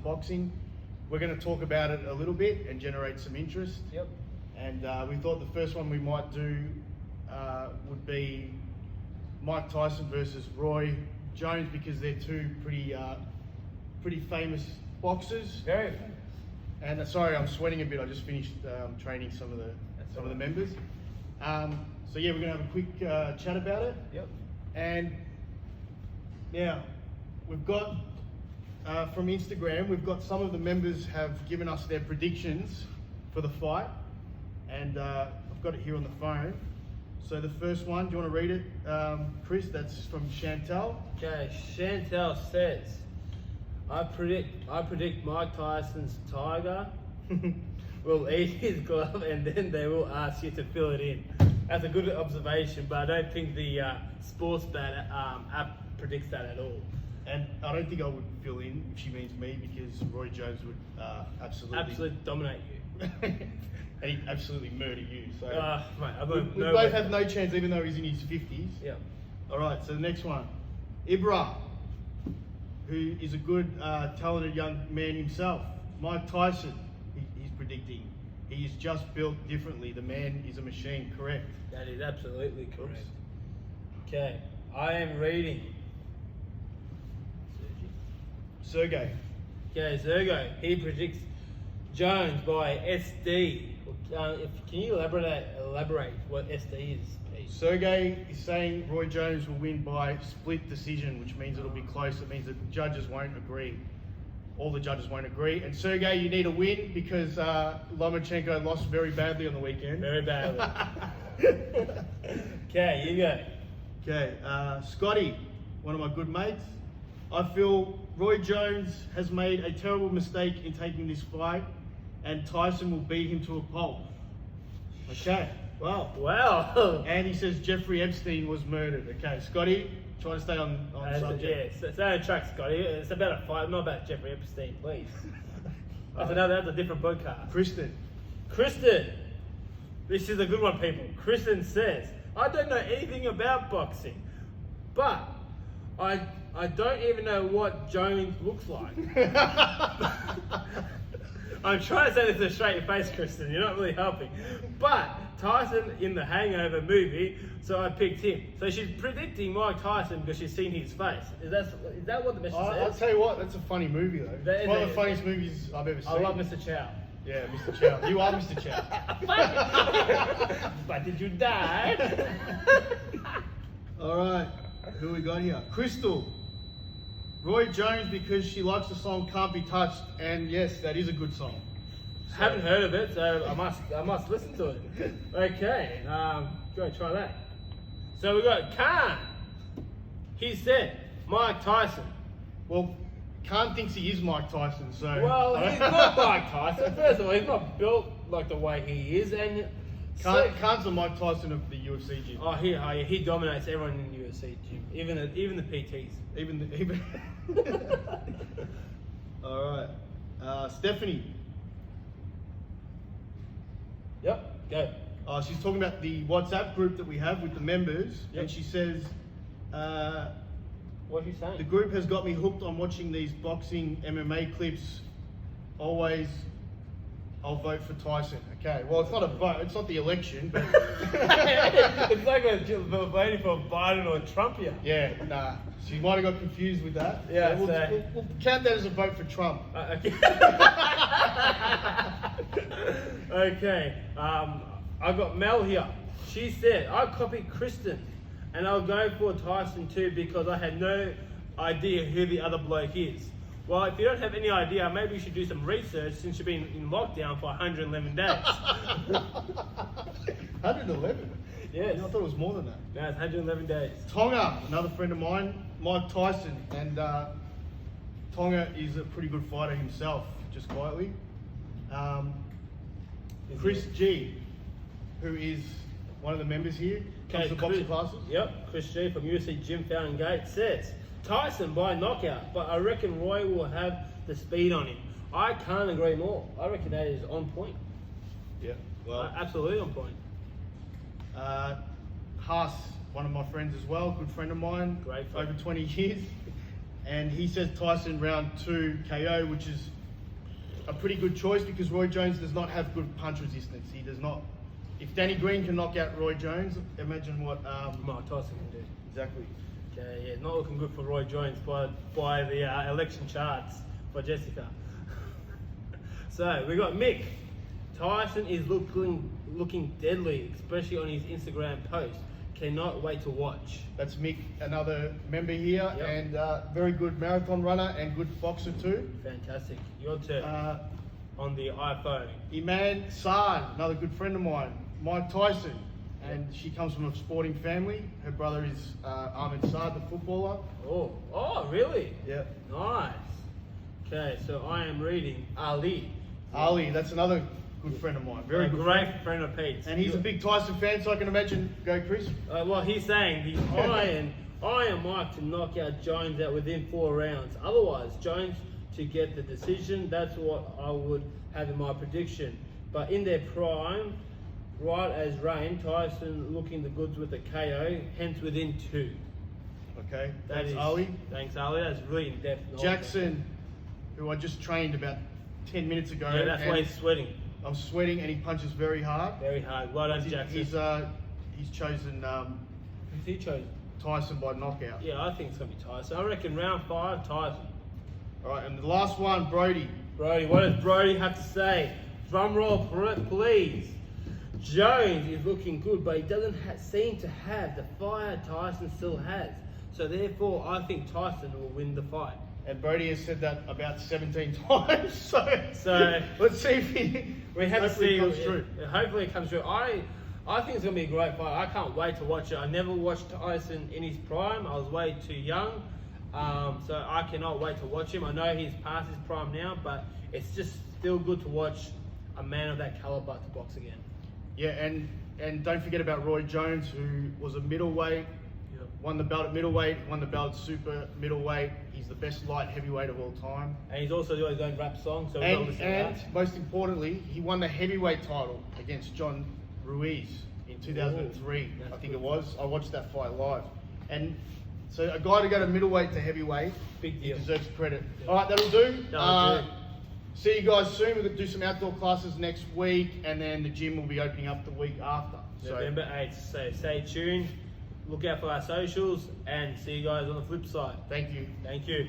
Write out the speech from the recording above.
boxing. We're going to talk about it a little bit and generate some interest. Yep. And we thought the first one we might do would be Mike Tyson versus Roy Jones, because they're two pretty famous boxers. Very. And sorry, I'm sweating a bit. I just finished training some of the members. So yeah, we're gonna have a quick chat about it. Yep. And yeah, we've got from Instagram, we've got some of the members have given us their predictions for the fight, and I've got it here on the phone. So the first one, do you want to read it, Chris? That's from Chantel. Okay, Chantel says, I predict Mike Tyson's tiger will eat his glove and then they will ask you to fill it in. That's a good observation, but I don't think the Sportsbat app predicts that at all. And I don't think I would fill in if she means me, because Roy Jones would absolutely dominate you. and he'd absolutely murder you. So mate, we both have no chance, even though he's in his 50s. Yeah. All right, so the next one, Ibra, who is a good, talented young man himself. Mike Tyson, he's predicting. He is just built differently. The man is a machine, correct? That is absolutely correct. Oops. Okay, I am reading. Sergey. Okay, Zergo, he predicts Jones by SD. Can you elaborate what SD is, please? Sergey is saying Roy Jones will win by split decision, which means it'll be close. It means that the judges won't agree. All the judges won't agree. And Sergey, you need a win because Lomachenko lost very badly on the weekend. Very badly. Okay, you go. Okay, Scotty, one of my good mates. I feel Roy Jones has made a terrible mistake in taking this fight, and Tyson will beat him to a pulp. Okay, well. Wow. And he says Jeffrey Epstein was murdered. Okay, Scotty, try to stay on subject. Yeah, stay on track, Scotty. It's about a fight, not about Jeffrey Epstein, please. That's a different podcast. Kristen. This is a good one, people. Kristen says, I don't know anything about boxing, but I don't even know what Jones looks like. I'm trying to say this in a straight face, Kristen. You're not really helping. But Tyson in the Hangover movie, so I picked him. So she's predicting Mike Tyson because she's seen his face. Is that what the message says? I'll tell you what, that's a funny movie though. It's one of the funniest movies I've ever seen. I love Mr. Chow. Yeah, Mr. Chow. You are Mr. Chow. But did you die? All right, who we got here? Crystal. Roy Jones, because she likes the song Can't Be Touched, and yes, that is a good song. So. Haven't heard of it, so I must listen to it. Okay, go and try that. So we got Khan. He said Mike Tyson. Well, Khan thinks he is Mike Tyson, so. Well, he's not Mike Tyson. First of all, he's not built like the way he is, and Khan's the Mike Tyson of the UFC gym. Oh, he dominates everyone in the UFC gym, even the PTs. Even. All right, Stephanie. Yep, go. She's talking about the WhatsApp group that we have with the members, yep. And she says, "What's she saying? The group has got me hooked on watching these boxing MMA clips. Always, I'll vote for Tyson." Okay, well, it's not a vote. It's not the election, but it's like we're voting for Biden or Trump here. Yeah, nah. She might have got confused with that. Yeah, so we'll count that as a vote for Trump. Okay. Okay. I got Mel here. She said, I copied Kristen and I'll go for Tyson too because I had no idea who the other bloke is. Well, if you don't have any idea, maybe you should do some research since you've been in lockdown for 111 days. 111? Yes. I thought it was more than that. No, it's 111 days. Tonga, another friend of mine, Mike Tyson, and Tonga is a pretty good fighter himself, just quietly. Chris G, who is one of the members here, comes to boxing classes. Yep, Chris G from UFC Gym Fountain Gate says, Tyson by knockout, but I reckon Roy will have the speed on him. I can't agree more. I reckon that is on point. Yeah, well, absolutely on point. Haas, one of my friends as well, good friend of mine, great friend. Over 20 years, and he says Tyson round 2 KO, which is a pretty good choice because Roy Jones does not have good punch resistance. He does not. If Danny Green can knock out Roy Jones, imagine what Mike Tyson can do. exactly. Okay, yeah, not looking good for Roy Jones by the election charts for Jessica. So we got Mick. Tyson is looking deadly, especially on his Instagram post. Cannot wait to watch. That's Mick, another member here, Yep. and very good marathon runner and good boxer too. Fantastic. Your turn on the iPhone. Iman Saad, another good friend of mine, Mike Tyson, and she comes from a sporting family. Her brother is Ahmed Saad, the footballer. Oh, really? Yeah. Nice. Okay, so I am reading Ali. Ali, that's another good friend of mine. Very a good great friend. friend of Pete's. And he's a big Tyson fan, so I can imagine. Go, Chris. Well, he's saying the Iron Mike to knock out Jones out within 4 rounds. Otherwise, Jones to get the decision. That's what I would have in my prediction. But in their prime, right as rain, Tyson looking the goods with a KO, hence within 2. Okay, That that's is- Ali. Thanks, Ali. That's really in depth. knowledge. Jackson, who I just trained about 10 minutes ago. Yeah, that's and why he's sweating. I'm sweating, and he punches very hard. Very hard. Well done, Jackson. He's chosen Who's he chosen? Tyson by knockout. Yeah, I think it's going to be Tyson. I reckon round 5, Tyson. All right, and the last one, Brody. Brody, what does Brody have to say? Drum roll, please. Jones is looking good, but he doesn't seem to have the fire Tyson still has. So therefore, I think Tyson will win the fight. And Brody has said that about 17 times. So let's see if We have to hopefully see. it comes true. Hopefully it comes true. I think it's going to be a great fight. I can't wait to watch it. I never watched Tyson in his prime. I was way too young. So I cannot wait to watch him. I know he's past his prime now, but it's just still good to watch a man of that caliber to box again. Yeah, and don't forget about Roy Jones, who was a middleweight, won the belt at middleweight, won the belt at super middleweight. He's the best light heavyweight of all time. And he's also doing his own rap song, so we've got to listen to And that. most importantly, he won the heavyweight title against John Ruiz in 2003, that's I think good. it was. I watched that fight live. And so a guy to go to middleweight to heavyweight, Big he deal. deserves credit. Yeah. All right, that'll do. That'll do. See you guys soon. We're going to do some outdoor classes next week, and then the gym will be opening up the week after. November 8th. So stay tuned. Look out for our socials and see you guys on the flip side. Thank you. Thank you.